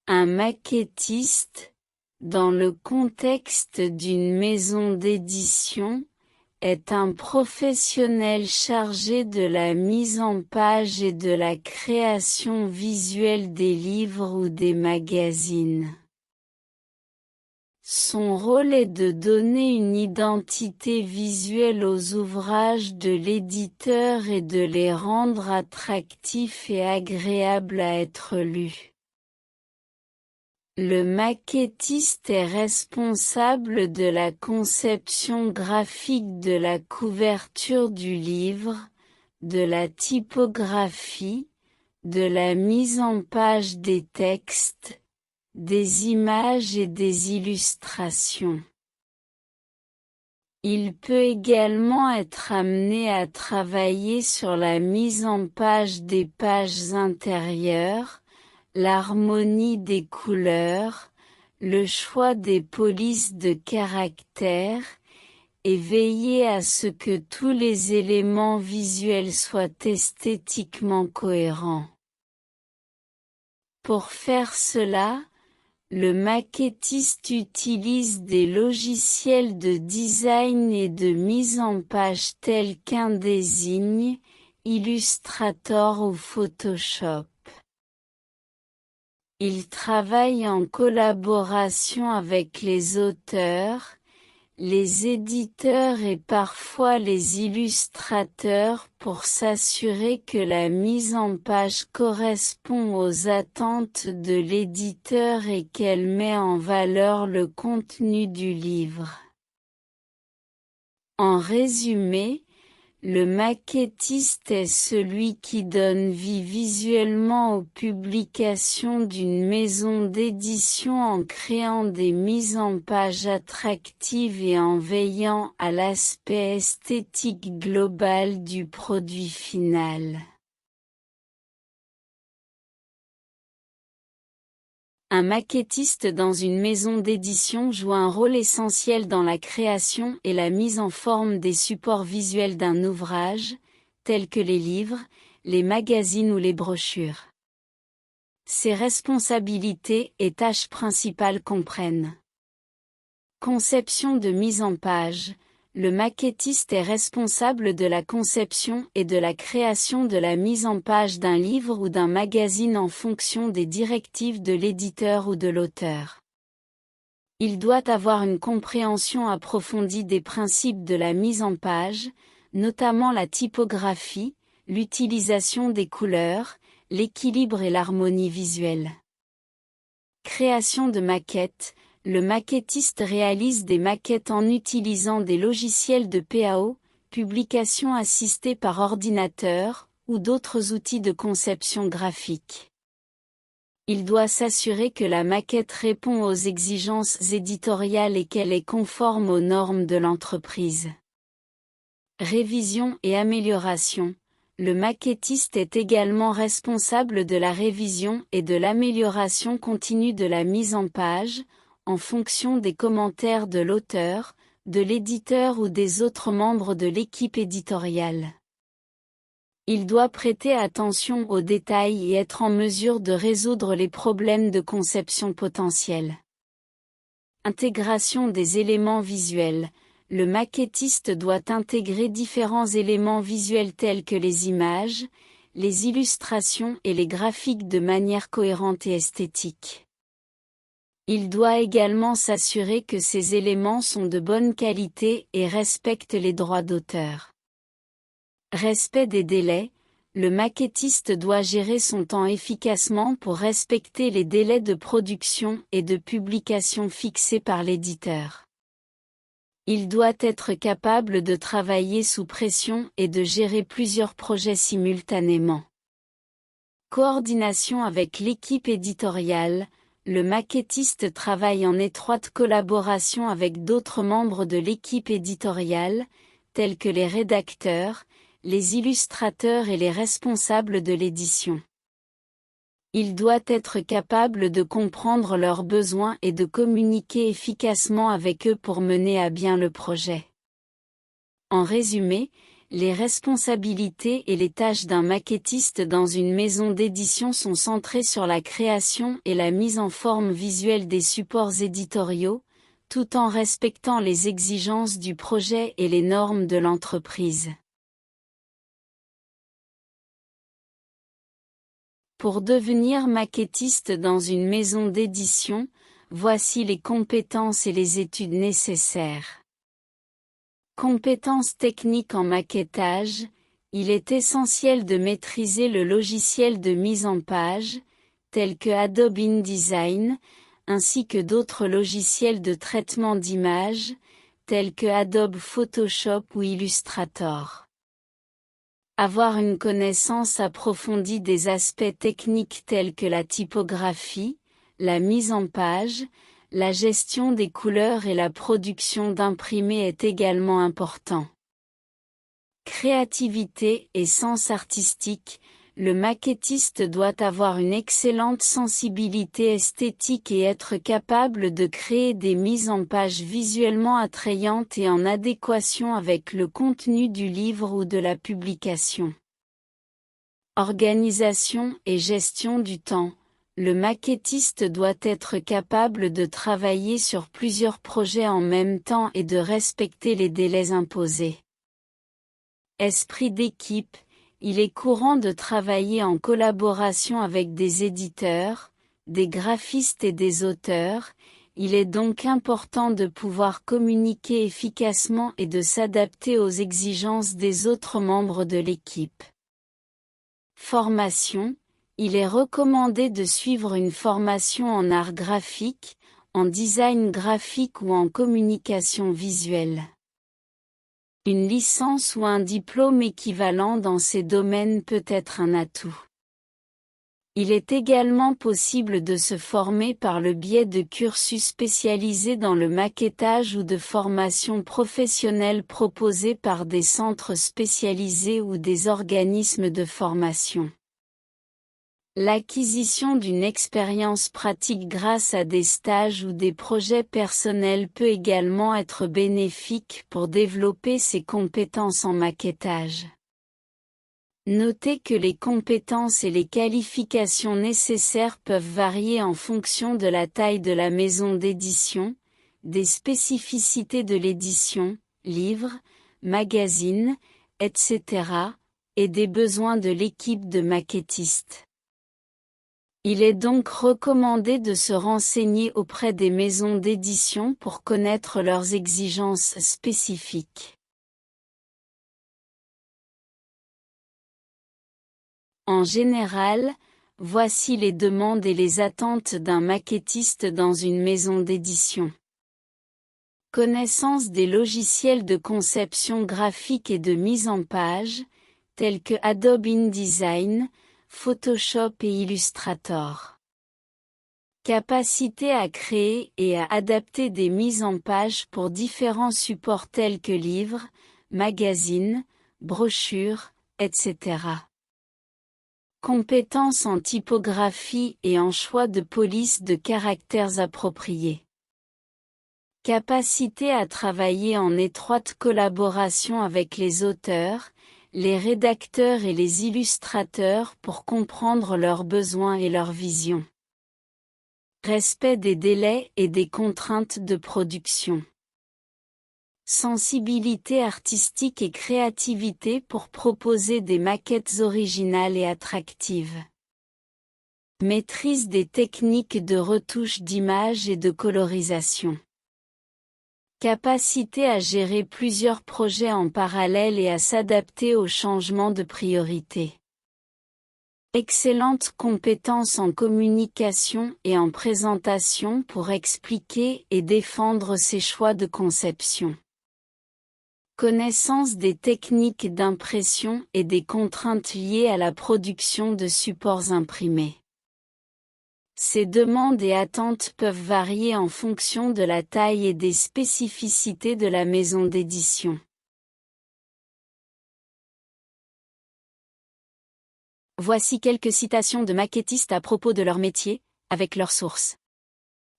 Un maquettiste, dans le contexte d'une maison d'édition, est un professionnel chargé de la mise en page et de la création visuelle des livres ou des magazines. Son rôle est de donner une identité visuelle aux ouvrages de l'éditeur et de les rendre attractifs et agréables à être lus. Le maquettiste est responsable de la conception graphique de la couverture du livre, de la typographie, de la mise en page des textes, des images et des illustrations. Il peut également être amené à travailler sur la mise en page des pages intérieures, l'harmonie des couleurs, le choix des polices de caractères, et veiller à ce que tous les éléments visuels soient esthétiquement cohérents. Pour faire cela, le maquettiste utilise des logiciels de design et de mise en page tels qu'InDesign, Illustrator ou Photoshop. Il travaille en collaboration avec les auteurs, les éditeurs et parfois les illustrateurs pour s'assurer que la mise en page correspond aux attentes de l'éditeur et qu'elle met en valeur le contenu du livre. En résumé, le maquettiste est celui qui donne vie visuellement aux publications d'une maison d'édition en créant des mises en page attractives et en veillant à l'aspect esthétique global du produit final. Un maquettiste dans une maison d'édition joue un rôle essentiel dans la création et la mise en forme des supports visuels d'un ouvrage, tels que les livres, les magazines ou les brochures. Ses responsabilités et tâches principales comprennent: conception de mise en page. Le maquettiste est responsable de la conception et de la création de la mise en page d'un livre ou d'un magazine en fonction des directives de l'éditeur ou de l'auteur. Il doit avoir une compréhension approfondie des principes de la mise en page, notamment la typographie, l'utilisation des couleurs, l'équilibre et l'harmonie visuelle. Création de maquettes. Le maquettiste réalise des maquettes en utilisant des logiciels de PAO, publication assistée par ordinateur, ou d'autres outils de conception graphique. Il doit s'assurer que la maquette répond aux exigences éditoriales et qu'elle est conforme aux normes de l'entreprise. Révision et amélioration. Le maquettiste est également responsable de la révision et de l'amélioration continue de la mise en page, en fonction des commentaires de l'auteur, de l'éditeur ou des autres membres de l'équipe éditoriale. Il doit prêter attention aux détails et être en mesure de résoudre les problèmes de conception potentiels. Intégration des éléments visuels. Le maquettiste doit intégrer différents éléments visuels tels que les images, les illustrations et les graphiques de manière cohérente et esthétique. Il doit également s'assurer que ces éléments sont de bonne qualité et respectent les droits d'auteur. Respect des délais. Le maquettiste doit gérer son temps efficacement pour respecter les délais de production et de publication fixés par l'éditeur. Il doit être capable de travailler sous pression et de gérer plusieurs projets simultanément. Coordination avec l'équipe éditoriale. Le maquettiste travaille en étroite collaboration avec d'autres membres de l'équipe éditoriale, tels que les rédacteurs, les illustrateurs et les responsables de l'édition. Il doit être capable de comprendre leurs besoins et de communiquer efficacement avec eux pour mener à bien le projet. En résumé, Les responsabilités et les tâches d'un maquettiste dans une maison d'édition sont centrées sur la création et la mise en forme visuelle des supports éditoriaux, tout en respectant les exigences du projet et les normes de l'entreprise. Pour devenir maquettiste dans une maison d'édition, voici les compétences et les études nécessaires. Compétences techniques en maquettage, il est essentiel de maîtriser le logiciel de mise en page, tels que Adobe InDesign, ainsi que d'autres logiciels de traitement d'images, tels que Adobe Photoshop ou Illustrator. Avoir une connaissance approfondie des aspects techniques tels que la typographie, la mise en page, la gestion des couleurs et la production d'imprimés est également important. Créativité et sens artistique, le maquettiste doit avoir une excellente sensibilité esthétique et être capable de créer des mises en page visuellement attrayantes et en adéquation avec le contenu du livre ou de la publication. Organisation et gestion du temps. Le maquettiste doit être capable de travailler sur plusieurs projets en même temps et de respecter les délais imposés. Esprit d'équipe, il est courant de travailler en collaboration avec des éditeurs, des graphistes et des auteurs, il est donc important de pouvoir communiquer efficacement et de s'adapter aux exigences des autres membres de l'équipe. Formation. Il est recommandé de suivre une formation en art graphique, en design graphique ou en communication visuelle. Une licence ou un diplôme équivalent dans ces domaines peut être un atout. Il est également possible de se former par le biais de cursus spécialisés dans le maquettage ou de formations professionnelles proposées par des centres spécialisés ou des organismes de formation. L'acquisition d'une expérience pratique grâce à des stages ou des projets personnels peut également être bénéfique pour développer ses compétences en maquettage. Notez que les compétences et les qualifications nécessaires peuvent varier en fonction de la taille de la maison d'édition, des spécificités de l'édition, livre, magazine, etc., et des besoins de l'équipe de maquettistes. Il est donc recommandé de se renseigner auprès des maisons d'édition pour connaître leurs exigences spécifiques. En général, voici les demandes et les attentes d'un maquettiste dans une maison d'édition. Connaissance des logiciels de conception graphique et de mise en page, tels que Adobe InDesign, Photoshop et Illustrator. Capacité à créer et à adapter des mises en page pour différents supports tels que livres, magazines, brochures, etc. Compétences en typographie et en choix de police de caractères appropriés. Capacité à travailler en étroite collaboration avec les auteurs, les rédacteurs et les illustrateurs pour comprendre leurs besoins et leurs visions. Respect des délais et des contraintes de production. Sensibilité artistique et créativité pour proposer des maquettes originales et attractives. Maîtrise des techniques de retouche d'image et de colorisation. Capacité à gérer plusieurs projets en parallèle et à s'adapter aux changements de priorité. Excellentes compétences en communication et en présentation pour expliquer et défendre ses choix de conception. Connaissance des techniques d'impression et des contraintes liées à la production de supports imprimés. Ces demandes et attentes peuvent varier en fonction de la taille et des spécificités de la maison d'édition. Voici quelques citations de maquettistes à propos de leur métier, avec leurs sources.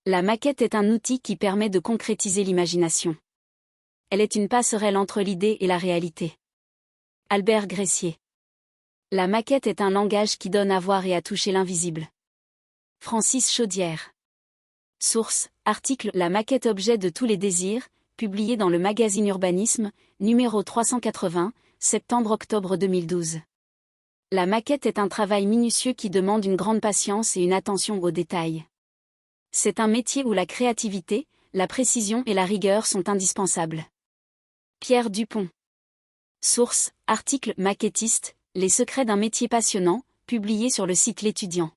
La maquette est un outil qui permet de concrétiser l'imagination. Elle est une passerelle entre l'idée et la réalité. Albert Gressier. La maquette est un langage qui donne à voir et à toucher l'invisible. Francis Chaudière. Source, article La maquette objet de tous les désirs, publié dans le magazine Urbanisme, numéro 380, septembre-octobre 2012. La maquette est un travail minutieux qui demande une grande patience et une attention aux détails. C'est un métier où la créativité, la précision et la rigueur sont indispensables. Pierre Dupont. Source, article Maquettiste, les secrets d'un métier passionnant, publié sur le site L'Étudiant.